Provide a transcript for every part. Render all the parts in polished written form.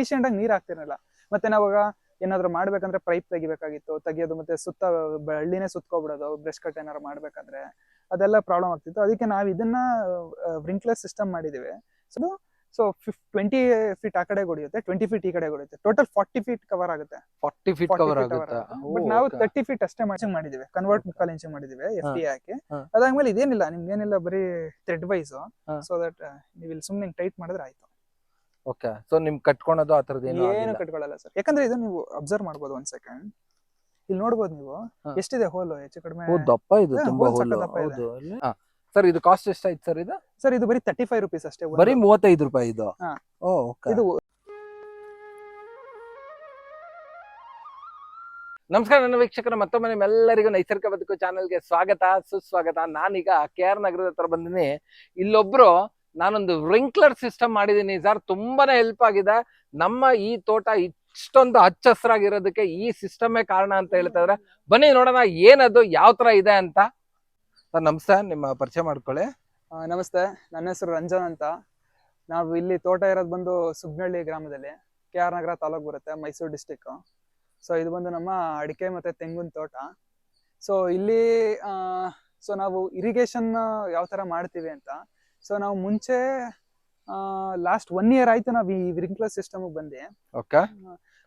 Efficient ಆಗಿ ನೀರ್ ಹಾಕ್ತಿರಲಿಲ್ಲ. ಮತ್ತೆ ನಾವಾಗ ಏನಾದ್ರು ಮಾಡ್ಬೇಕಂದ್ರೆ ಪೈಪ್ ತೆಗಿಯೋದು ಮತ್ತೆ ಸುತ್ತ ಹಳ್ಳಿನೇ ಸುತ್ಕೊಬಿಡೋದು ಬ್ರಷ್ ಕಟ್ ಏನಾದ್ರು ಮಾಡ್ಬೇಕಂದ್ರೆ ಅದೆಲ್ಲ ಪ್ರಾಬ್ಲಮ್ ಆಗ್ತಿತ್ತು. ಅದಕ್ಕೆ ನಾವು ಇದನ್ನ ವ್ರಿಂಕ್ಲೆಸ್ ಸಿಸ್ಟಮ್ ಮಾಡಿದೀವಿ. ಸೊ 20 ಫೀಟ್ ಆ ಕಡೆ ಹೊಡಿಯುತ್ತೆ, 20 ಫೀಟ್ ಈ ಕಡೆ ಹೊಡಿಯುತ್ತೆ. ಟೋಟಲ್ 40 ಫೀಟ್ ಕವರ್ ಆಗುತ್ತೆ. 40 ಫೀಟ್ ಕವರ್ ಆಗುತ್ತೆ. ಬಟ್ ನಾವು 30 ಫೀಟ್ ಅಷ್ಟೇ ಮಾಡಿದೀವಿ. ಕನ್ವರ್ಟ್ 3/4 ಇಂಚ್ ಮಾಡಿದೀವಿ FD ಹಾಕಿ. ಅದಾದ್ಮೇಲೆ ಇದೇನಿಲ್ಲ ನಿಮ್ಗೇನಿಲ್ಲ, ಬರೀ ಥ್ರೆಡ್ ವೈಸ್, ಸೊ ದಟ್ ನೀವು ಇಲ್ಲಿ ಸುಮ್ಮನೆ ಟೈಟ್ ಮಾಡಿದ್ರೆ ಆಯ್ತು. ಓಕೆ, ಸೊ ನಿಮ್ ಕಟ್ಕೊಳೋದು ಆ ತರದ್ದು ಏನು ಕಟ್ಕೊಳ್ಳಲ್ಲ ಸರ್. ಯಾಕಂದ್ರೆ ಇದು ನೀವು ಅಬ್ಸರ್ವ್ ಮಾಡ್ಬೋದು. 1 ಸೆಕೆಂಡ್ ಇಲ್ಲಿ ನೋಡ್ಬೋದು ನೀವು ಎಷ್ಟಿದೆ ಹೋಲ್, ಹೆಚ್ಚು ಕಡಿಮೆ ದಪ್ಪ ಇದೆ, ತುಂಬಾ ಹೋಲ್. ಹೌದು. ಸರ್ ಇದು ಕಾಸ್ಟ್ ಎಷ್ಟಾಯ್ತು ಸರ್ ಇದು? ಸರ್ ಇದು ಬರೀ 35 ರೂಪೀಸ್ ಅಷ್ಟೇ. ಬರೀ 35 ರೂಪಾಯಿ ಇದು? ಇದು. ನಮಸ್ಕಾರ ನನ್ನ ವೀಕ್ಷಕರ, ಮತ್ತೊಮ್ಮೆ ನಿಮ್ಮೆಲ್ಲರಿಗೂ ನೈಸರ್ಗಿಕ ಬದುಕು ಚಾನೆಲ್ಗೆ ಸ್ವಾಗತ ಸುಸ್ವಾಗತ. ನಾನೀಗ KR ನಗರದ ಹತ್ರ ಬಂದಿನಿ. ಇಲ್ಲೊಬ್ರು ನಾನೊಂದು ವ್ರಿಂಕ್ಲರ್ ಸಿಸ್ಟಮ್ ಮಾಡಿದೀನಿ ಸರ್, ತುಂಬಾನೇ ಹೆಲ್ಪ್ ಆಗಿದೆ. ನಮ್ಮ ಈ ತೋಟ ಇಷ್ಟೊಂದು ಹಚ್ಚ ಹಸಿರಾಗಿರೋದಕ್ಕೆ ಈ ಸಿಸ್ಟಮೇ ಕಾರಣ ಅಂತ ಹೇಳ್ತಾ ಇದ್ರೆ, ಬನ್ನಿ ನೋಡೋಣ ಏನದು, ಯಾವ ತರ ಇದೆ ಅಂತ. ಸರ್ ನಮಸ್ತೆ, ನಿಮ್ಮ ಪರಿಚಯ ಮಾಡ್ಕೊಳ್ಳಿ. ನಮಸ್ತೆ, ನನ್ನ ಹೆಸರು ರಂಜನ್ ಅಂತ. ನಾವು ಇಲ್ಲಿ ತೋಟ ಇರೋದು ಬಂದು ಸುಗ್ನಳ್ಳಿ ಗ್ರಾಮದಲ್ಲಿ, KR ನಗರ ತಾಲೂಕು ಬರುತ್ತೆ, ಮೈಸೂರು ಡಿಸ್ಟಿಕ್. ಸೊ ಇದು ಬಂದು ನಮ್ಮ ಅಡಿಕೆ ಮತ್ತೆ ತೆಂಗಿನ ತೋಟ. ಸೊ ಇಲ್ಲಿ ಸೊ ನಾವು ಇರಿಗೇಷನ್ ಯಾವ ತರ ಮಾಡ್ತೀವಿ ಅಂತ, ಸೊ ನಾವು ಮುಂಚೆ ಲಾಸ್ಟ್ 1 year ಆಯ್ತು ನಾವು ಈ ವ್ರಿಂಕ್ಲರ್ ಸಿಸ್ಟಮ್ ಬಂದು.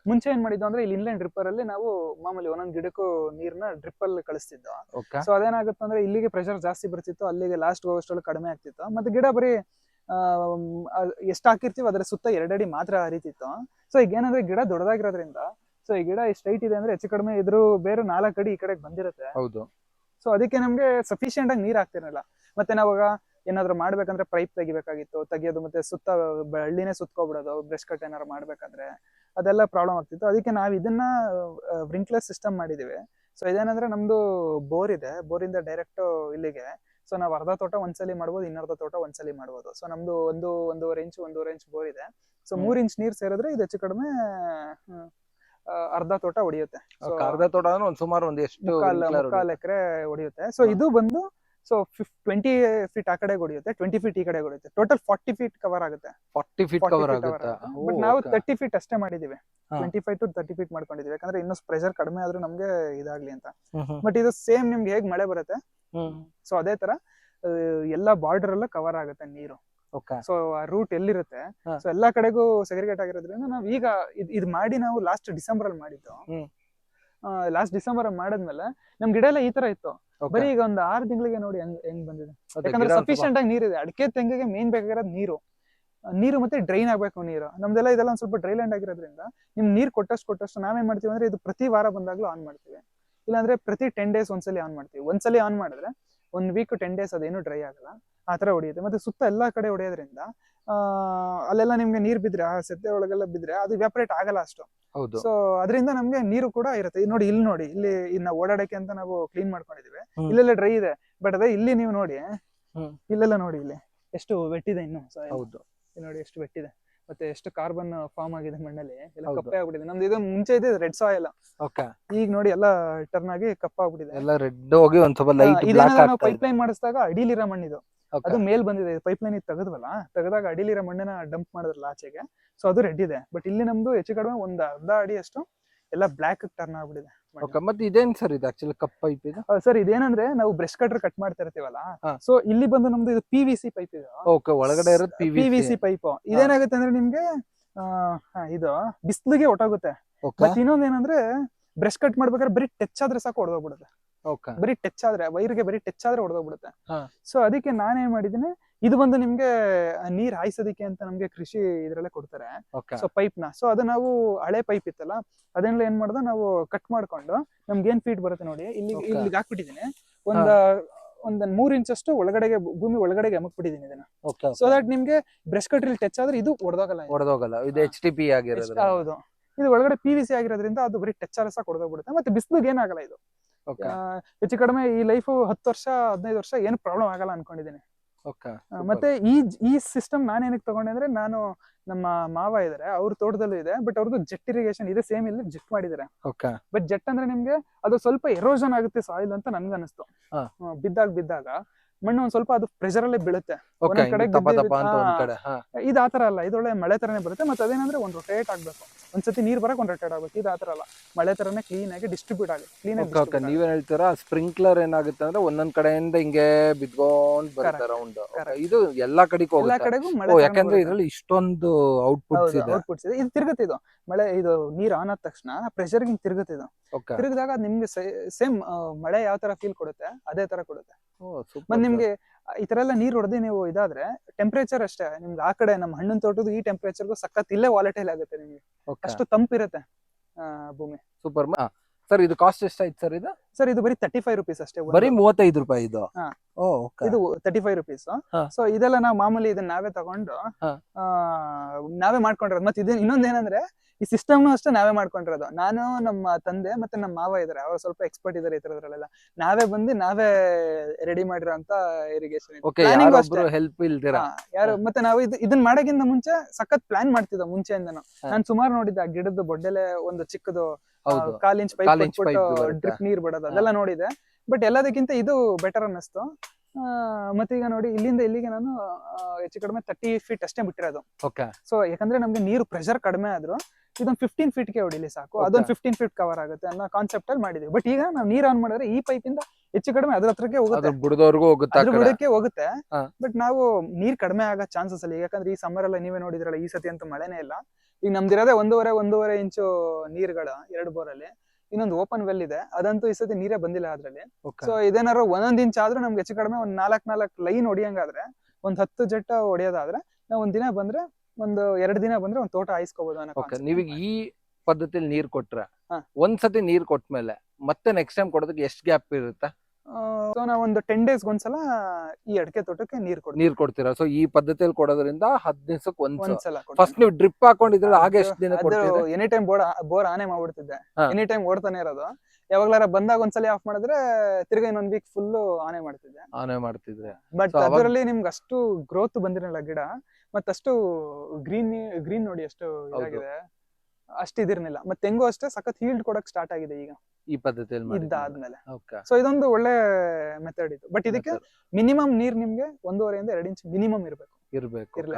ಮುಂಚೆ ಏನ್ ಮಾಡಿದ್ವು ಅಂದ್ರೆ, ಇಲ್ಲಿ ಇನ್ಲೈನ್ ಡ್ರಿಪ್ಪರ್ ಅಲ್ಲಿ ನಾವು ಮಾಮೂಲಿ ಒಂದೊಂದ್ ಗಿಡಕ್ಕೂ ನೀರ್ನ ಡ್ರಿಪ್ ಅಲ್ಲಿ ಕಳಿಸ್ತಿದ್ವು. ಸೊ ಅದೇನಾಗುತ್ತೆ ಅಂದ್ರೆ, ಇಲ್ಲಿಗೆ ಪ್ರೆಷರ್ ಜಾಸ್ತಿ ಬರ್ತಿತ್ತು, ಅಲ್ಲಿಗೆ ಲಾಸ್ಟ್ ಹೋಗೋಷ್ಟರಲ್ಲಿ ಕಡಿಮೆ ಆಗ್ತಿತ್ತು. ಮತ್ತೆ ಗಿಡ ಬರೀ ಎಷ್ಟು ಹಾಕಿರ್ತೀವಿ ಅದ್ರ ಸುತ್ತ 2 ಅಡಿ ಮಾತ್ರ ಹರಿತಿತ್ತು. ಸೊ ಈಗ ಏನಂದ್ರೆ ಗಿಡ ದೊಡ್ಡದಾಗಿರೋದ್ರಿಂದ, ಸೊ ಈ ಗಿಡ ಎಷ್ಟು ಹೈಟ್ ಇದೆ ಅಂದ್ರೆ ಹೆಚ್ಚು ಕಡಿಮೆ ಇದ್ರು ಬೇರೆ 4 ಅಡಿ ಈ ಕಡೆಗೆ ಬಂದಿರುತ್ತೆ. ಹೌದು. ಸೊ ಅದಕ್ಕೆ ನಮ್ಗೆ ಸಫಿಶಿಯೆಂಟ್ ಆಗಿ ನೀರ್ ಹಾಕ್ತಿರಲಿಲ್ಲ. ಮತ್ತೆ ನಾವಾಗ ಏನಾದ್ರು ಮಾಡ್ಬೇಕಂದ್ರೆ ಪೈಪ್ ತೆಗಿಯೋದು ಮತ್ತೆ ಸುತ್ತ ಹಳ್ಳಿನೇ ಸುತ್ಕೊಬಿಡೋದು ಬ್ರಷ್ ಕಟ್ ಏನಾರು ಮಾಡ್ಬೇಕಂದ್ರೆ ಅದೆಲ್ಲ ಪ್ರಾಬ್ಲಮ್ ಆಗ್ತಿತ್ತು. ಅದಕ್ಕೆ ನಾವು ಇದನ್ನ ವ್ರಿಂಕ್ಲೆಸ್ ಸಿಸ್ಟಮ್ ಮಾಡಿದೀವಿ. ಸೊ ಇದೇನಂದ್ರೆ, ನಮ್ದು ಬೋರ್ ಇದೆ, ಬೋರಿಂದ ಡೈರೆಕ್ಟ್ ಇಲ್ಲಿಗೆ. ಸೊ ನಾವು ಅರ್ಧ ತೋಟ ಒಂದ್ಸಲಿ ಮಾಡ್ಬೋದು, ಇನ್ನರ್ಧ ತೋಟ ಒಂದ್ಸಲಿ ಮಾಡ್ಬೋದು. ಸೊ ನಮ್ದು ಒಂದೂವರೆ ಇಂಚ್ ಬೋರ್ ಇದೆ. ಸೊ 3 ಇಂಚ್ ನೀರ್ ಸೇರಿದ್ರೆ ಇದು ಹೆಚ್ಚು ಕಡಿಮೆ ಅರ್ಧ ತೋಟ ಹೊಡಿಯುತ್ತೆ. ಅರ್ಧ ತೋಟ ಅಂದ್ರೆ ಸುಮಾರು ಒಂದು ಎಷ್ಟು? 1/4 ಎಕರೆ ಹೊಡಿಯುತ್ತೆ. ಸೊ ಇದು ಬಂದು 20 ಫೀಟ್ ಆ ಕಡೆ ಹೊಡಿಯುತ್ತೆ, 20 ಫೀಟ್ ಈ ಕಡೆ ಹೊಡಿಯುತ್ತೆ. ಟೋಟಲ್ 40 ಫೀಟ್ ಕವರ್ ಆಗುತ್ತೆ. 40 ಫೀಟ್ ಕವರ್ ಆಗುತ್ತೆ. ಬಟ್ ನಾವು 30 ಫೀಟ್ ಅಷ್ಟೇ ಮಾಡಿದೀವಿ. 25 to 30 ಫೀಟ್ ಮಾಡ್ಕೊಂಡಿದೀವಿ. ಯಾಕಂದ್ರೆ ಇನ್ನೂ ಪ್ರೆಷರ್ ಕಡಿಮೆ ಆದ್ರೂ ನಮ್ಗೆ ಇದಾಗ್ಲಿ ಅಂತ. ಬಟ್ ಇದು ಸೇಮ್ ನಿಮ್ಗೆ ಹೇಗ್ ಮಳೆ ಬರುತ್ತೆ, ಸೊ ಅದೇ ತರ ಎಲ್ಲಾ ಬಾರ್ಡರ್ ಅಲ್ಲೂ ಕವರ್ ಆಗುತ್ತೆ ನೀರು. ಸೊ ಆ ರೂಟ್ ಎಲ್ಲಿರುತ್ತೆ, ಸೊ ಎಲ್ಲಾ ಕಡೆಗೂ ಸೆಗ್ರಿಗೇಟ್ ಆಗಿರೋದ್ರಿಂದ ನಾವ್ ಈಗ ಇದು ಮಾಡಿ ನಾವು ಲಾಸ್ಟ್ ಡಿಸೆಂಬರ್ ಅಲ್ಲಿ ಮಾಡಿದ್ದು. ಲಾಸ್ಟ್ ಡಿಸೆಂಬರ್ ಮಾಡಿದ್ಮೇಲೆ ನಮ್ ಗಿಡ ಎಲ್ಲ ಈ ತರ ಇತ್ತು. ಬರೀ ಈಗ ಒಂದು 6 ತಿಂಗಳಿಗೆ ನೋಡಿ ಹೆಂಗ್ ಬಂದಿದೆ. ಯಾಕಂದ್ರೆ ಸಫಿಶಿಯೆಂಟ್ ಆಗಿ ನೀರಿದೆ. ಅಡಿಕೆ ತೆಂಗಿಗೆ ಮೇನ್ ಬೇಕಾಗಿರೋದು ನೀರು ಮತ್ತೆ ಡ್ರೈನ್ ಆಗ್ಬೇಕು ನೀರು. ನಮ್ದೆಲ್ಲ ಇದೆಲ್ಲ ಒಂದ್ ಸ್ವಲ್ಪ ಡ್ರೈ ಲ್ಯಾಂಡ್ ಆಗಿರೋದ್ರಿಂದ ನಿಮ್ ನೀರ್ ಕೊಟ್ಟಷ್ಟು ನಾವೇನ್ ಮಾಡ್ತೀವಿ ಅಂದ್ರೆ, ಇದು ಪ್ರತಿ ವಾರ ಬಂದಾಗ್ಲೂ ಆನ್ ಮಾಡ್ತೀವಿ. ಇಲ್ಲಾಂದ್ರೆ ಪ್ರತಿ 10 days ಒಂದ್ಸಲಿ ಆನ್ ಮಾಡ್ತೀವಿ. ಒಂದ್ಸಲಿ ಆನ್ ಮಾಡಿದ್ರೆ 1 week 10 days ಅದೇನು ಡ್ರೈ ಆಗಲ್ಲ, ಆ ತರ ಹೊಡಿಯುತ್ತೆ. ಮತ್ತೆ ಸುತ್ತ ಎಲ್ಲಾ ಕಡೆ ಹೊಡೆಯೋದ್ರಿಂದ ಅಲ್ಲೆಲ್ಲ ನಿಮ್ಗೆ ನೀರ್ ಬಿದ್ರೆ, ಆ ಸೆತ್ತೆ ಒಳಗೆಲ್ಲ ಬಿದ್ರೆ ಅದು ವ್ಯಾಪರೇಟ್ ಆಗಲ್ಲ ಅಷ್ಟು. ಸೊ ಅದರಿಂದ ನಮ್ಗೆ ನೀರು ಕೂಡ ಇರುತ್ತೆ. ಇಲ್ಲಿ ನೋಡಿ ಇನ್ನ ಓಡಾಡಕ್ಕೆ ಅಂತ ನಾವು ಕ್ಲೀನ್ ಮಾಡ್ಕೊಂಡಿದೀವಿ. ಇಲ್ಲೆಲ್ಲ ಡ್ರೈ ಇದೆ, ಬಟ್ ಅದೇ ಇಲ್ಲಿ ನೀವು ನೋಡಿ, ಇಲ್ಲೆಲ್ಲ ನೋಡಿ ಇಲ್ಲಿ ಎಷ್ಟು ವೆಟ್ಟಿದೆ ಇನ್ನು. ನೋಡಿ ಎಷ್ಟು ವೆಟ್ಟಿದೆ, ಮತ್ತೆ ಎಷ್ಟು ಕಾರ್ಬನ್ ಫಾರ್ಮ್ ಆಗಿದೆ ಮಣ್ಣಲ್ಲಿ, ಎಲ್ಲ ಕಪ್ಪೆ ಆಗ್ಬಿಟ್ಟಿದೆ. ನಮ್ದು ಇದು ಮುಂಚೆ ಇದೆ ರೆಡ್ ಸಾಯಿಲ್, ಈಗ ನೋಡಿ ಎಲ್ಲ ಟರ್ನ್ ಆಗಿ ಕಪ್ಪಾಗ್ಬಿಟ್ಟಿದೆ. ಎಲ್ಲ ರೆಡ್ ಹೋಗಿ ಒಂದ್ ಸ್ವಲ್ಪ ಲೈಟ್ ಬ್ಲಾಕ್ ನಾವು ಪೈಪ್ ಲೈನ್ ಮಾಡಿಸಿದಾಗ ಅಡಿಲಿರೋ ಮಣ್ಣಿದು ಅದು ಮೇಲ್ ಬಂದಿದೆ. ಪೈಪ್ ಲೈನ್ ತೆಗೆದಾಗ ಅಡಿಲಿರೋ ಮಣ್ಣನ್ನ ಡಂಪ್ ಮಾಡಿದ್ರಲ್ಲ ಆಚೆಗೆ, ಸೊ ಅದು ರೆಡ್ ಇದೆ. ಬಟ್ ಇಲ್ಲಿ ನಮ್ದು ಹೆಚ್ಚು ಕಡಿಮೆ ಒಂದು ಅರ್ಧ ಅಡಿ ಅಷ್ಟು ಎಲ್ಲ ಬ್ಲಾಕ್ ಟರ್ನ್ ಆಗ್ಬಿಟ್ಟಿದೆ. ಮತ್ತೆ ಇದೇನ್ ಸರ್ ಇದು ಆಕ್ಚುಲಿ ಕಪ್ ಪೈಪ್ ಇದು? ಸರ್ ಇದೇನಂದ್ರೆ, ನಾವು ಬ್ರಷ್ ಕಟ್ರ್ ಕಟ್ ಮಾಡ್ತಾ ಇರ್ತೀವಲ್ಲ, ಸೊ ಇಲ್ಲಿ ಬಂದು ನಮ್ದು ಇದು PVC ಪೈಪ್ ಇದೆ. ಒಳಗಡೆ ಇರೋದು PVC ಪೈಪ್. ಇದೇನಾಗುತ್ತೆ ಅಂದ್ರೆ ನಿಮ್ಗೆ ಇದು ಬಿಸಿಲಿಗೆ ಹೊಟ್ಟೋಗುತ್ತೆ. ಮತ್ತೆ ಇನ್ನೊಂದ್ ಏನಂದ್ರೆ, ಬ್ರಷ್ ಕಟ್ ಮಾಡ್ಬೇಕಾದ್ರೆ ಬರೀ ಟಚ್ ಆದ್ರೆ ಸಾಕು ಹೊಡೆದೋಗ್ಬಿಡುತ್ತೆ. ಬರೀ ಟಚ್ ಆದ್ರೆ, ವೈರ್ಗೆ ಬರೀ ಟಚ್ ಆದ್ರೆ ಹೊಡೆದೋಗ್ಬಿಡುತ್ತೆ. ಸೊ ಅದಕ್ಕೆ ನಾನೇನ್ ಮಾಡಿದೀನಿ, ಇದು ಬಂದು ನಿಮ್ಗೆ ನೀರ್ ಹಾಯಿಸೋದಿಕ್ಕೆ ಅಂತ ನಮ್ಗೆ ಕೃಷಿ ಇದ್ರಲ್ಲೇ ಕೊಡ್ತಾರೆ. ಸೊ ಪೈಪ್ ನ, ಸೊ ಅದು ನಾವು ಹಳೆ ಪೈಪ್ ಇತ್ತಲ್ಲ, ಅದನ್ನೆಲ್ಲ ಏನ್ ಮಾಡ್ದ ನಾವು ಕಟ್ ಮಾಡ್ಕೊಂಡು ನಮ್ಗೆ ಏನ್ ಫೀಟ್ ಬರುತ್ತೆ ನೋಡಿ, ಇಲ್ಲಿಗೆ ಹಾಕ್ಬಿಟ್ಟಿದೀನಿ. ಒಂದ್ 3 ಇಂಚ್ ಅಷ್ಟು ಒಳಗಡೆಗೆ, ಭೂಮಿ ಒಳಗಡೆಗೆ ಅಮಕ್ಬಿಟ್ಟಿದೀನಿ ಇದನ್ನ. ಸೊ ದಟ್ ನಿಮ್ಗೆ ಬ್ರಷ್ ಕಟ್ರಲ್ಲಿ ಟಚ್ ಆದ್ರೆ ಇದು ಹೊಡೆದೋಗಲ್ಲ. ಇದು HDP ಆಗಿರೋದು. ಹೌದು, ಇದು ಒಳಗಡೆ PVC ಆಗಿರೋದ್ರಿಂದ ಅದು ಬರೀ ಟಚ್ ಆದ್ರೆ ಸಾಕು ಹೊಡೆದೋಗ್ಬಿಡುತ್ತೆ. ಮತ್ತೆ ಬಿಸಿಲಿಗೆ ಏನಾಗಲ್ಲ. ಇದು ಹೆಚ್ಚು ಕಡಿಮೆ ಈ ಲೈಫ್ 10 ವರ್ಷ 15 ವರ್ಷ ಏನು ಪ್ರಾಬ್ಲಮ್ ಆಗಲ್ಲ ಅನ್ಕೊಂಡಿದ್ದೀನಿ. ಮತ್ತೆ ಈ ಸಿಸ್ಟಮ್ ನಾನೇನಕ್ಕೆ ತಗೊಂಡೆ ಅಂದ್ರೆ, ನಾನು ನಮ್ಮ ಮಾವ ಇದಾರೆ, ಅವ್ರ ತೋಟದಲ್ಲೂ ಇದೆ. ಬಟ್ ಅವ್ರದ್ದು ಜೆಟ್ ಇರಿಗೇಷನ್ ಇದೆ, ಸೇಮ್ ಇಲ್ಲಿ ಜೆಟ್ ಮಾಡಿದಾರೆ. ಬಟ್ ಜೆಟ್ ಅಂದ್ರೆ ನಿಮ್ಗೆ ಅದು ಸ್ವಲ್ಪ ಎರೋಷನ್ ಆಗುತ್ತೆ ಸಾಯಿಲ್ ಅಂತ ನನ್ಗೆ ಅನಿಸ್ತು. ಬಿದ್ದಾಗ ಮಣ್ಣು ಒಂದ್ ಸ್ವಲ್ಪ ಅದು ಪ್ರೆಷರ್ ಅಲ್ಲೇ ಬೀಳುತ್ತೆ. ಓಕೆ, ಒಂದೊಂದ್ ಕಡೆ ತಪ ತಪ ಅಂತ ಒಂದ್ ಕಡೆ. ಇದು ಆತರ ಅಲ್ಲ, ಇದು ಒಳ್ಳೆ ಮಳೆ ತರನೇ ಬರುತ್ತೆ. ಮತ್ತೆ ಅದೇನಂದ್ರೆ ಒಂದ್ ರೊಟೇಟ್ ಆಗ್ಬೇಕು, ಒಂದ್ಸತಿ ನೀರ್ ಬರಕ್ ಒಂದ್ ರೊಟೇಟ್ ಆಗ್ಬೇಕು. ಇದು ಆತರ ಅಲ್ಲ, ಮಳೆ ತರನೇ ಕ್ಲೀನ್ ಆಗಿ ಡಿಸ್ಟ್ರಿಬ್ಯೂಟ್ ಆಗಿ ಕ್ಲೀನ್ ಆಗಿ. ನೀವೇನ್ ಹೇಳ್ತೀರಾ, ಸ್ಪ್ರಿಂಕ್ಲರ್ ಏನಾಗುತ್ತೆ ಅಂದ್ರೆ ಒಂದೊಂದ್ ಕಡೆಯಿಂದ ಹಿಂಗೆ ಬಿದ್ಕೊಂಡ್ ಬರುತ್ತೆ ರೌಂಡ್. ಇದು ಎಲ್ಲಾ ಕಡೆಗೂ ಎಲ್ಲಾ ಹೋಗುತ್ತೆ. ಕಡೆಗೂ ಮಳೆ ಯಾಕಂದ್ರೆ ಇದ್ರಲ್ಲಿ ಇಷ್ಟೊಂದು ಔಟ್ಪುಟ್ಸ್ ಇದೆ. ಔಟ್ಪುಟ್ಸ್ ಇದೆ. ಇದು ತಿರುಗುತ್ತೆ, ಇದು ಮಳೆ, ಇದು ನೀರ್ ಆನ್ ಆದ ತಕ್ಷಣ ಪ್ರೆಷರ್ ಹಿಂಗ್ ತಿರುಗುತ್ತೆ. ಇದು ತಿರುಗಿದಾಗ ಅದ್ ನಿಮ್ಗೆ ಸೇಮ್ ಮಳೆ ಯಾವ ತರ ಫೀಲ್ ಕೊಡುತ್ತೆ ಅದೇ ತರ ಕೊಡುತ್ತೆ. ಮತ್ತೆ ನಿಮ್ಗೆ ಈ ತರ ಎಲ್ಲ ನೀರ್ ಹೊಡೆದಿ ನೀವು ಇದಾದ್ರೆ ಟೆಂಪರೇಚರ್ ಅಷ್ಟೇ ನಿಮ್ಗೆ ಆ ಕಡೆ ನಮ್ಮ ಹಣ್ಣಿನ ತೋಟದ ಈ ಟೆಂಪರೇಚರ್ಗೂ ಸಖತ್ ಇಲ್ಲೇ ವಾಲಟೈಲ್ ಆಗುತ್ತೆ ನಿಮ್ಗೆ. ಅಷ್ಟು ತಂಪಿರುತ್ತೆ ಭೂಮಿ. ಸೂಪರ್. ಸರ್ ಇದು ಕಾಸ್ಟ್ ಎಷ್ಟಾಯ್ತು ಸರ್ ಇದು? ಸರ್ ಇದು ಬರೀ 35 ರೂಪೀಸ್ ಅಷ್ಟೇ. ಬರೀ 35 ರೂಪಾಯಿ ಇದು? ಇದು 35 ರೂಪೀಸ್. ಸೊ ಇದೆಲ್ಲ ನಾವು ಮಾಮೂಲಿ ಇದನ್ನ ನಾವೇ ತಗೊಂಡು ನಾವೇ ಮಾಡ್ಕೊಂಡಿರೋದು. ಮತ್ತೆ ಇದು ಇನ್ನೊಂದೇನಂದ್ರೆ ಈ ಸಿಸ್ಟಮ್ ಅಷ್ಟೇ ನಾವೇ ಮಾಡ್ಕೊಂಡಿರೋದು. ನಾನು, ನಮ್ಮ ತಂದೆ ಮತ್ತೆ ನಮ್ಮ ಮಾವ ಇದಾರೆ, ಅವ್ರು ಸ್ವಲ್ಪ ಎಕ್ಸ್ಪರ್ಟ್ ಇದಾರೆ ಈ ತರದ್ರಲ್ಲೆಲ್ಲ. ನಾವೇ ಬಂದು ನಾವೇ ರೆಡಿ ಮಾಡಿರೋಂತ ಇರಿಗೇಷನ್. ಹೆಲ್ಪ್ ಇಲ್ದಿರಾ ಯಾರು? ಮತ್ತೆ ನಾವು ಇದನ್ನ ಮಾಡಕ್ಕಿಂತ ಮುಂಚೆ ಸಖತ್ ಪ್ಲಾನ್ ಮಾಡ್ತಿದ್ದೋ ಮುಂಚೆಯಿಂದನು. ನಾನು ಸುಮಾರು ನೋಡಿದ್ದೆ, ಆ ಗಿಡದ ಬೊಡ್ಡೆಲೆ ಒಂದು ಚಿಕ್ಕದು 1/4 ಇಂಚ್ ಪೈಪ್ ಡ್ರಿಪ್ ನೀರ್ ಬಿಡೋದು, ಅದೆಲ್ಲ ನೋಡಿದೆ. ಬಟ್ ಎಲ್ಲದಕ್ಕಿಂತ ಇದು ಬೆಟರ್ ಅನ್ನಿಸ್ತು. ಮತ್ತೀಗ ನೋಡಿ, ಇಲ್ಲಿಂದ ಇಲ್ಲಿಗೆ ನಾನು ಹೆಚ್ಚು ಕಡಿಮೆ 30 ಫೀಟ್ ಅಷ್ಟೇ ಬಿಟ್ಟಿರೋದು. ಸೊ ಯಾಕಂದ್ರೆ ನಮ್ಗೆ ನೀರು ಪ್ರೆಷರ್ ಕಡಿಮೆ ಆದ್ರೂ ಇದೊಂದು 15 ಫೀಟ್ಗೆ ಹೊಡಿಲಿ ಸಾಕು, ಅದೊಂದು 15 ಫೀಟ್ ಕವರ್ ಆಗುತ್ತೆ ಅನ್ನೋ ಕಾನ್ಸೆಪ್ಟ್ ಅಲ್ಲಿ ಮಾಡಿದ್ವಿ. ಬಟ್ ಈಗ ನಾವು ನೀರ್ ಆನ್ ಮಾಡಿದ್ರೆ ಈ ಪೈಪ್ ಇಂದ ಹೆಚ್ಚು ಕಡಿಮೆ ಅದ್ರ ಹತ್ರಕ್ಕೆ ಹೋಗುತ್ತೆ, ಬುಡಕ್ಕೆ ಹೋಗುತ್ತೆ. ಬಟ್ ನಾವು ನೀರ್ ಕಡಿಮೆ ಆಗೋ ಚಾನ್ಸಸ್ ಅಲ್ಲಿ, ಯಾಕಂದ್ರೆ ಈ ಸಮ್ಮರ್ ಎಲ್ಲ ನೀವೇ ನೋಡಿದ್ರಲ್ಲ, ಈ ಸತಿ ಅಂತೂ ಮಳೆನೇ ಇಲ್ಲ. ಈಗ ನಮ್ದಿರೋದೇ ಒಂದೂವರೆ ಇಂಚು ನೀರ್ಗಳು 2 ಬೋರಲ್ಲಿ. ಇನ್ನೊಂದು ಓಪನ್ ವೆಲ್ ಇದೆ, ಅದಂತೂ ಈ ಸತಿ ನೀರೇ ಬಂದಿಲ್ಲ ಅದ್ರಲ್ಲಿ. ಸೊ ಇದೇನಾದ್ರು 1 ಇಂಚ್ ಆದ್ರೂ ನಮ್ಗೆ ಹೆಚ್ಚು ಕಡಿಮೆ ಒಂದ್ 4 ಲೈನ್ ಹೊಡಿಯಂಗಾದ್ರೆ, ಒಂದ್ 10 ಜೆಟ್ ಹೊಡಿಯೋದಾದ್ರೆ, ನಾವು ಒಂದ್ ದಿನ ಬಂದ್ರೆ, ಒಂದು 2 ದಿನ ಬಂದ್ರೆ ಒಂದ್ ತೋಟ ಆಯಿಸ್ಕೋಬಹುದು. ನೀವೀಗ ಈ ಪದ್ಧತಿಯಲ್ಲಿ ನೀರ್ ಕೊಟ್ರೆ, ಒಂದ್ಸತಿ ನೀರ್ ಕೊಟ್ಮೇಲೆ ಮತ್ತೆ ನೆಕ್ಸ್ಟ್ ಟೈಮ್ ಕೊಡೋದಕ್ಕೆ ಎಷ್ಟು ಗ್ಯಾಪ್ ಇರುತ್ತೆ? ನಾವೊಂದು 10 ಡೇಸ್ ಒಂದ್ಸಲ ಈ ಅಡಿಕೆ ತೋಟಕ್ಕೆ ನೀರ್ ಕೊಡ್ತೀರಾ? ಸೊ ಈ ಪದ್ಧತಿಯಲ್ಲಿ ಕೊಡೋದ್ರಿಂದ 10 ದಿವಸಕ್ಕೆ ಒಂದ್ಸಲ. ಫಸ್ಟ್ ನೀವು ಡ್ರಿಪ್ ಹಾಕೊಂಡಿದ್ರೆ ಆಗ ಎಷ್ಟು ದಿನ ಕೊಡ್ತೀರಾ? ಎನಿ ಟೈಮ್ ಬೋರ್ ಆನೆ ಮಾಡ್ಬಿಡ್ತಿದ್ದೆ, ಎನಿ ಟೈಮ್ ಓಡ್ತಾನೆ ಇರೋದು. ಯಾವಾಗ್ಲಾರ ಬಂದಾಗ ಒಂದ್ಸಲ ಆಫ್ ಮಾಡಿದ್ರೆ ತಿರ್ಗಾ ಇನ್ನೊಂದ್ ವೀಕ್ ಫುಲ್ ಆನೆ ಮಾಡ್ತಿದ್ದೆ. ಬಟ್ ಅದರಲ್ಲಿ ನಿಮ್ಗೆ ಅಷ್ಟು ಗ್ರೋತ್ ಬಂದಿರಲಿಲ್ಲ ಗಿಡ, ಮತ್ತಷ್ಟು ಗ್ರೀನ್ ನೋಡಿ ಎಷ್ಟು ಇದಾಗಿದೆ, ಅಷ್ಟು ಇದಿರ್ನಿಲ್ಲ. ಮತ್ತೆ ತೆಂಗು ಅಷ್ಟೇ ಸಖತ್ ಹೀಲ್ಡ್ ಕೊಡಕ್ ಸ್ಟಾರ್ಟ್ ಆಗಿದೆ ಈಗ ಈ ಪದ್ಧತಿಯಲ್ಲಿ ಇದಾದ್ಮೇಲೆ. ಸೊ ಇದೊಂದು ಒಳ್ಳೆ ಮೆಥಡ್ ಇದು. ಬಟ್ ಇದಕ್ಕೆ ಮಿನಿಮಮ್ ನೀರ್ ನಿಮ್ಗೆ 1.5 ಇಂದ 2 ಇಂಚ್ ಮಿನಿಮಮ್ ಇರ್ಬೇಕು.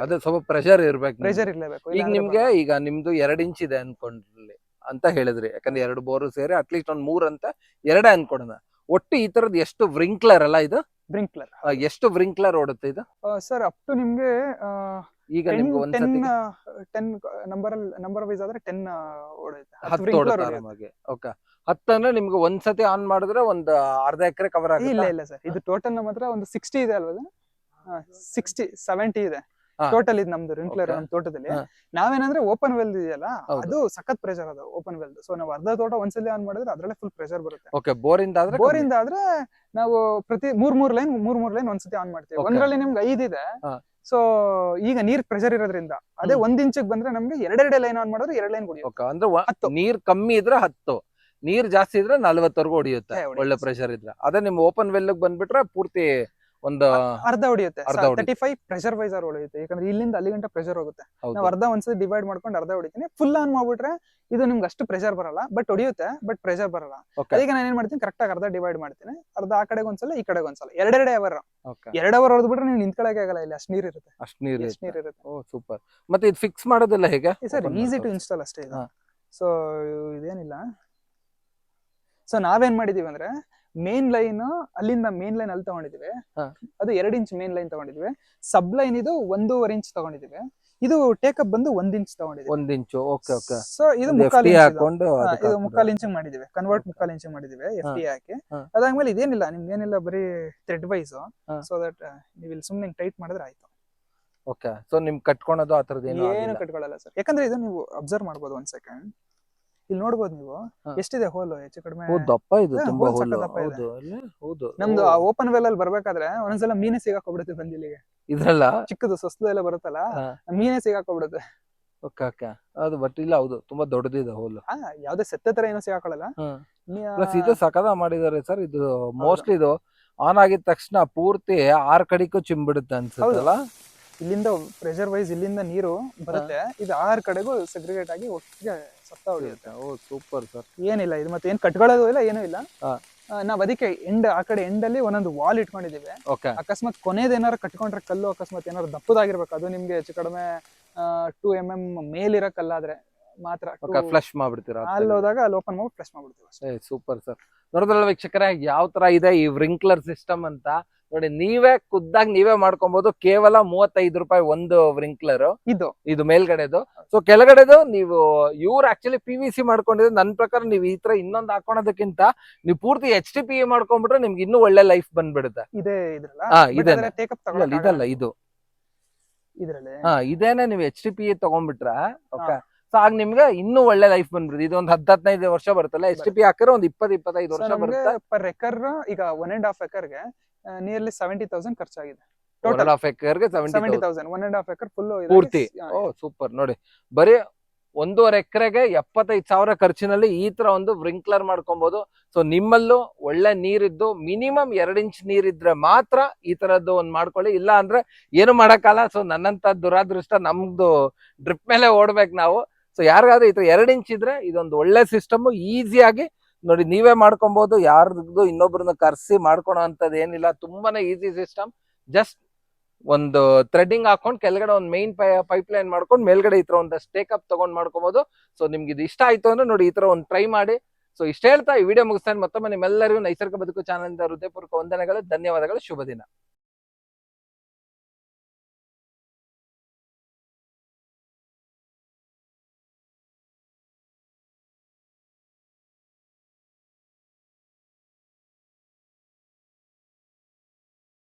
ಅದೇ ಸ್ವಲ್ಪ ಪ್ರೆಷರ್ ಇರ್ಬೇಕು. ಪ್ರೆಷರ್ ಇರ್ಲೇಬೇಕು. ಈಗ ನಿಮ್ದು 2 ಇಂಚ್ ಇದೆ ಅನ್ಕೊಂಡ್ರಿ ಅಂತ ಹೇಳಿದ್ರಿ, ಯಾಕಂದ್ರೆ 2 ಬೋರ್ ಸೇರಿ ಅಟ್ಲೀಸ್ಟ್ ಒಂದ್ 3 ಅಂತ 2 ಅನ್ಕೊಡೋಣ. ಒಟ್ಟು ಈ ತರದ್ ಎಷ್ಟು ವ್ರಿಂಕ್ಲರ್ ಅಲ್ಲ ಇದು? ವ್ರಿಂಕ್ಲರ್ ಎಷ್ಟು ವ್ರಿಂಕ್ಲರ್ ಓಡುತ್ತೆ ಇದು ಸರ್? ಅಪ್ ಟು ನಿಮ್ಗೆ ಈಗ ನಿಮ್ಗೆ 10 ನಂಬರ್ ವೈಸ್ ಆದ್ರೆ 10 ಓಡುತ್ತೆ. 10 ಓಡುತ್ತೆ. ಓಕೆ, 10 ಅಂದ್ರೆ ನಿಮ್ಗೆ ಒಂದ್ಸತಿ ಆನ್ ಮಾಡಿದ್ರೆ ಒಂದು ಅರ್ಧ ಎಕರೆ ಕವರ್ ಆಗುತ್ತೆ? ಇಲ್ಲ ಸರ್, ಇದು ಟೋಟಲ್ ನಮ್ಮ ಹತ್ರ ಒಂದು 60 ಇದೆ ಅಲ್ವಾ? 60-70 ಇದೆ ಟೋಟಲ್ ಇದು ನಮ್ದು ರಿಂಕ್ಲರ್ ನಮ್ ತೋಟದಲ್ಲಿ. ನಾವೇನಂದ್ರೆ ಓಪನ್ ವೆಲ್ ಇದೆಯಲ್ಲ, ಅದು ಸಖತ್ ಪ್ರೆಷರ್ ಅದು ಓಪನ್ ವೆಲ್. ಸೊ ನಾವು ಅರ್ಧ ತೋಟ ಒಂದ್ಸಲಿ ಆನ್ ಮಾಡಿದ್ರೆ ಅದ್ರಲ್ಲೇ ಫುಲ್ ಪ್ರೆಷರ್ ಬರುತ್ತೆ. ಬೋರಿಂದ ಆದ್ರೆ ನಾವು ಪ್ರತಿ 3 ಲೈನ್ ಒಂದ್ಸತಿ ಆನ್ ಮಾಡ್ತೀವಿ. ಒಂದ್ರಲ್ಲಿ ನಿಮ್ಗೆ 5 ಇದೆ. ಸೊ ಈಗ ನೀರ್ ಪ್ರೆಷರ್ ಇರೋದ್ರಿಂದ ಅದೇ 1 ಇಂಚಿಗೆ ಬಂದ್ರೆ ನಮ್ಗೆ 2 ಲೈನ್ ಆನ್ ಮಾಡಿದ್ರೆ 2 ಲೈನ್ ಹೊಡಿಯುತ್ತೆ. ಅಂದ್ರೆ ನೀರ್ ಕಮ್ಮಿ ಇದ್ರೆ 10, ನೀರ್ ಜಾಸ್ತಿ ಇದ್ರೆ 40 ಹೊಡಿಯುತ್ತೆ ಒಳ್ಳೆ ಪ್ರೆಷರ್ ಇದ್ರೆ. ಅದೇ ನಿಮ್ ಓಪನ್ ವೆಲ್ ಬಂದ್ಬಿಟ್ರೆ ಪೂರ್ತಿ ಒಂದು ಅರ್ಧ ಹೊಡಿಯುತ್ತೆ. 35 ಪ್ರೆಷರ್ ವೈಸ್ ಹೊಡಿಯುತ್ತೆ, ಯಾಕಂದ್ರೆ ಇಲ್ಲಿಂದ ಅಲ್ಲಿ ಗಂಟ ಪ್ರೆಷರ್ ಹೋಗುತ್ತೆ. ನಾವು ಅರ್ಧ ಒಂದ್ಸತಿ ಡಿವೈಡ್ ಮಾಡ್ಕೊಂಡು ಅರ್ಧ ಹೊಡಿತೀನಿ. ಫುಲ್ ಆನ್ ಮಾಡ್ಬಿಟ್ರೆ ಇದು ನಿಮ್ಗೆ ಅಷ್ಟು ಪ್ರೆಷರ್ ಬರಲ್ಲ, ಬಟ್ ಹೊಡಿಯುತ್ತೆ, ಬಟ್ ಪ್ರೆಷರ್ ಬರಲ್ಲ. ಅದಕ್ಕೆ ನಾನು ಏನ್ ಮಾಡ್ತೀನಿ, ಕರೆಕ್ಟ್ ಆಗಿ ಅರ್ಧ ಡಿವೈಡ್ ಮಾಡ್ತೀನಿ. ಅರ್ಧ ಆ ಕಡೆಗೆ ಒಂದ್ಸಲ, ಈ ಕಡೆಗೆ ಒಂದ್ಸಲ, 2 ಅವರ್ 2 ಅವರ್ ಹೊಡೆದ್ಬಿಟ್ರೆ ನೀವು ನಿಂತ್ಕೊಳಕ್ಕೆ ಆಗಲ್ಲ, ಇಲ್ಲಿ ಅಷ್ಟು ನೀರ್ ಇರುತ್ತೆ. ಓ ಸೂಪರ್. ಮತ್ತೆ ಇದು ಫಿಕ್ಸ್ ಮಾಡೋದೆಲ್ಲ ಹೇಗೆ ಸರ್? ಈಸಿ ಟು ಇನ್ಸ್ಟಾಲ್ ಅಷ್ಟೇ ಇದು. ಸೊ ಇದೇನಿಲ್ಲ. ಸೊ ನಾವೇನ್ ಮಾಡಿದೀವಿ ಅಂದ್ರೆ, ಮೇನ್ ಲೈನ್ ಅಲ್ಲಿಂದ ಮೇನ್ ಲೈನ್ ಅಲ್ಲಿ ತಗೊಂಡಿದೀವಿ, ಅದು 2 ಇಂಚ್ ಮೇನ್ ಲೈನ್ ತಗೊಂಡಿದ್ವಿ. ಸಬ್ ಲೈನ್ ಇದು 1.5 ಇಂಚ್ ತಗೊಂಡಿದೀವಿ. ಇದು ಟೇಕಪ್ ಬಂದು 1 ಇಂಚ್ ತಗೊಂಡಿದ್ವಿ. 1 ಇಂಚು. ಓಕೆ. ಸೊ ಇದು 3/4 ಇಂಚ್ ಮಾಡಿದೀವಿ, ಕನ್ವರ್ಟ್ 3/4 ಇಂಚ್ ಮಾಡಿದೀವಿ FT ಹಾಕಿ. ಅದಾದ್ಮೇಲೆ ಇದೇನಿಲ್ಲ, ನಿಮ್ಗೆ ಏನಿಲ್ಲ, ಬರೀ ಥ್ರೆಡ್ ವೈಸ್. ಸೊ ದಟ್ ನೀವು ಇಲ್ಲಿ ಸುಮ್ನೆ ಟೈಟ್ ಮಾಡಿದ್ರೆ ಆಯ್ತು. ಓಕೆ. ಸೊ ನಿಮ್ ಕಟ್ಕೊಳೋದು ಆ ತರದ್ದು ಏನು ಕಟ್ಕೊಳ್ಳಲ್ಲ ಸರ್, ಯಾಕಂದ್ರೆ ಇದು ನೀವು ಅಬ್ಸರ್ವ್ ಮಾಡ್ಬೋದು. 1 ಸೆಕೆಂಡ್ ಇಲ್ಲಿ ನೋಡ್ಬೋದು ನೀವು, ಎಷ್ಟಿದೆ ಹೋಲ್ ಹೆಚ್ಚು ಕಡಿಮೆ. ದಪ್ಪ ಇದೆ, ತುಂಬಾ ಹೋಲ್. ಹೌದು, ನಮ್ದು ಓಪನ್ ವೆಲ್ ಅಲ್ಲಿ ಬರ್ಬೇಕಾದ್ರೆ ಒಂದೊಂದ್ಸಲ ಮೀನೇ ಸಿಗಾಕೊಬಿಡುತ್ತೆ ಬಂದಿಲ್ಲಿಗೆ. ಇದ್ರಲ್ಲ ಚಿಕ್ಕದು ಸೊಸದ ಎಲ್ಲ ಬರುತ್ತಲ್ಲ, ಮೀನೇ ಸಿಗಾಕೊಬಿಡುತ್ತೆ. ಓಕೆ. ಅದು ಬಟ್ ಇಲ್ಲ, ಹೌದು ತುಂಬಾ ದೊಡ್ಡದಿದೆ ಹೋಲ್. ಯಾವ್ದೇ ಸೆತ್ತೆ ತರ ಏನೋ ಸಿಗಾಕೊಳ್ಳಲ್ಲ. ಪ್ಲಸ್ ಇದು ಸಕದ ಮಾಡಿದ್ದಾರೆ ಸರ್. ಇದು ಮೋಸ್ಟ್ಲಿ ಇದು ಆನ್ ಆಗಿದ ತಕ್ಷಣ ಪೂರ್ತಿ 6 ಕಡೆಗೂ ಚಿಂಬಿಡುತ್ತೆ ಅನ್ಸುತ್ತಲ್ಲ. ಇಲ್ಲಿಂದ ಪ್ರೆಷರ್ ವೈಸ್ ಇಲ್ಲಿಂದ ನೀರು ಬರುತ್ತೆ, ಇದು 6 ಕಡೆಗೂ ಸೆಗ್ರಿಗೇಟ್ ಆಗಿ ಒಟ್ಟಿಗೆ ಸತ್ತ ಹೊಡಿಯುತ್ತೆ. ಓ ಸೂಪರ್ ಸರ್. ಏನಿಲ್ಲ ಇದು, ಮತ್ತೆ ಏನ್ ಕಟ್ಕೊಳ್ಳೋದು ಇಲ್ಲ, ಏನೂ ಇಲ್ಲ. ನಾವ್ ಅದಕ್ಕೆ ಆ ಕಡೆ ಎಂಡಲ್ಲಿ ಒಂದೊಂದು ವಾಲ್ ಇಟ್ಕೊಂಡಿದೀವಿ. ಓಕೆ ಅಕಸ್ಮಾತ್ ಕೊನೆದೇನಾರು ಕಟ್ಕೊಂಡ್ರೆ ಕಲ್ಲು ಅಕಸ್ಮಾತ್ ಏನಾದ್ರು ದಪ್ಪದಾಗಿರ್ಬೇಕು, ಅದು ನಿಮ್ಗೆ ಹೆಚ್ಚು ಕಡಿಮೆ 2 mm ಮೇಲಿರೋ ಕಲ್ಲಾದ್ರೆ ಮಾತ್ರ ಫ್ಲಶ್ ಮಾಡ್ಬಿಡ್ತೀರಾ ಅಲ್ಲಿ ಹೋದಾಗ ಅಲ್ಲಿ ಓಪನ್ ಮಾಡಿ ಫ್ಲಶ್ ಮಾಡ್ಬಿಡ್ತೀವಿ ಅಷ್ಟೇ. Super sir. ನೋಡಿದ್ರಲ್ಲ ವೀಕ್ಷಕರೇ ಯಾವ ತರ ಇದೆ ಈ ವ್ರಿಂಕ್ಲರ್ ಸಿಸ್ಟಮ್ ಅಂತ. ನೋಡಿ ನೀವೇ ಖುದ್ದಾಗಿ ನೀವೇ ಮಾಡ್ಕೊಬಹುದು. ಕೇವಲ 35 ರೂಪಾಯಿ ಒಂದು ವ್ರಿಂಕ್ಲರ್ ಇದು ಮೇಲ್ಗಡೆದು. ಸೊ ಕೆಳಗಡೆದು ನೀವು ಇವ್ರು ಆಕ್ಚುಲಿ PVC ಮಾಡ್ಕೊಂಡಿದ್ರೆ ನನ್ನ ಪ್ರಕಾರ ನೀವು ಈ ತರ ಇನ್ನೊಂದು ಹಾಕೋಣದಕ್ಕಿಂತ ನೀವು ಪೂರ್ತಿ HDPE ಮಾಡ್ಕೊಂಡ್ಬಿಟ್ರೆ ನಿಮ್ಗೆ ಇನ್ನೂ ಒಳ್ಳೆ ಲೈಫ್ ಬಂದ್ಬಿಡುತ್ತೆ. ಇದಲ್ಲ ಇದು ಇದೇನೆ ನೀವು HDPE ತಗೊಂಡ್ಬಿಟ್ರೆ ಓಕೆ, ಸೊ ಆಗ ನಿಮ್ಗೆ ಇನ್ನೂ ಒಳ್ಳೆ ಲೈಫ್ ಬಂದ್ಬಿಡುತ್ತೆ. ಇದು ಒಂದು 10-15 ವರ್ಷ ಬರುತ್ತಲ್ಲ, HDPE ಹಾಕಿದ್ರೆ ಒಂದು 20-25 ವರ್ಷ ಬರುತ್ತೆ. ಪರ್ ಎಕರ್ ಈಗ 1.5 ಎಕರ್ಗೆ ನಿಯರ್ಲಿ 70,000 ಖರ್ಚಾಗಿದೆ. 1.5 ಎಕರ್ಗೆ 70,000 1.5 ಎಕರ್ ಫುಲ್ ಪೂರ್ತಿ. ಓ ಸೂಪರ್. ನೋಡಿ ಬರೀ 1.5 ಎಕರೆಗೆ 75,000 ಖರ್ಚಿನಲ್ಲಿ ಈ ತರ ಒಂದು ವ್ರಿಂಕ್ಲರ್ ಮಾಡ್ಕೊಬಹುದು. ಸೊ ನಿಮ್ಮಲ್ಲೂ ಒಳ್ಳೆ ನೀರಿದ್ದು ಮಿನಿಮಮ್ 2 ಇಂಚ್ ನೀರಿದ್ರೆ ಮಾತ್ರ ಈ ತರದ್ದು ಒಂದ್ ಮಾಡ್ಕೊಳ್ಳಿ, ಇಲ್ಲ ಅಂದ್ರೆ ಏನು ಮಾಡಕ್ಕಲ್ಲ. ಸೊ ನನ್ನಂತ ದುರಾದೃಷ್ಟ, ನಮ್ದು ಡ್ರಿಪ್ ಮೇಲೆ ಓಡ್ಬೇಕು ನಾವು. ಸೊ ಯಾರಿಗಾದ್ರೂ ಈ ತರ 2 ಇಂಚ್ ಇದ್ರೆ ಇದೊಂದು ಒಳ್ಳೆ ಸಿಸ್ಟಮ್. ಈಸಿಯಾಗಿ ನೋಡಿ ನೀವೇ ಮಾಡ್ಕೊಬಹುದು, ಯಾರ್ದು ಇನ್ನೊಬ್ರನ್ನ ಕರ್ಸಿ ಮಾಡ್ಕೊಳೋ ಅಂತದ್ ಏನಿಲ್ಲ. ತುಂಬಾನೇ ಈಸಿ ಸಿಸ್ಟಮ್. ಜಸ್ಟ್ ಒಂದು ಥ್ರೆಡ್ಡಿಂಗ್ ಹಾಕೊಂಡು ಕೆಳಗಡೆ ಒಂದು ಮೈನ್ ಪೈಪ್ ಲೈನ್ ಮಾಡ್ಕೊಂಡು ಮೇಲ್ಗಡೆ ಈ ತರ ಒಂದು ಸ್ಟೇಕಪ್ ತಗೊಂಡ್ ಮಾಡ್ಕೋಬಹುದು. ಸೊ ನಿಮ್ಗೆ ಇದು ಇಷ್ಟ ಆಯ್ತು ಅಂದ್ರೆ ನೋಡಿ ಈ ತರ ಒಂದು ಟ್ರೈ ಮಾಡಿ. ಸೊ ಇಷ್ಟ ಹೇಳ್ತಾ ಈ ವಿಡಿಯೋ ಮುಗಿಸ್ತಾನೆ. ಮತ್ತೊಮ್ಮೆ ನಿಮ್ಮೆಲ್ಲರಿಗೂ ನೈಸರ್ಗಿಕ ಬದುಕು ಚಾನಲ್ ಇಂದ ಹೃದಯಪೂರ್ವಕ ವಂದನೆಗಳು, ಧನ್ಯವಾದಗಳು, ಶುಭ ದಿನ.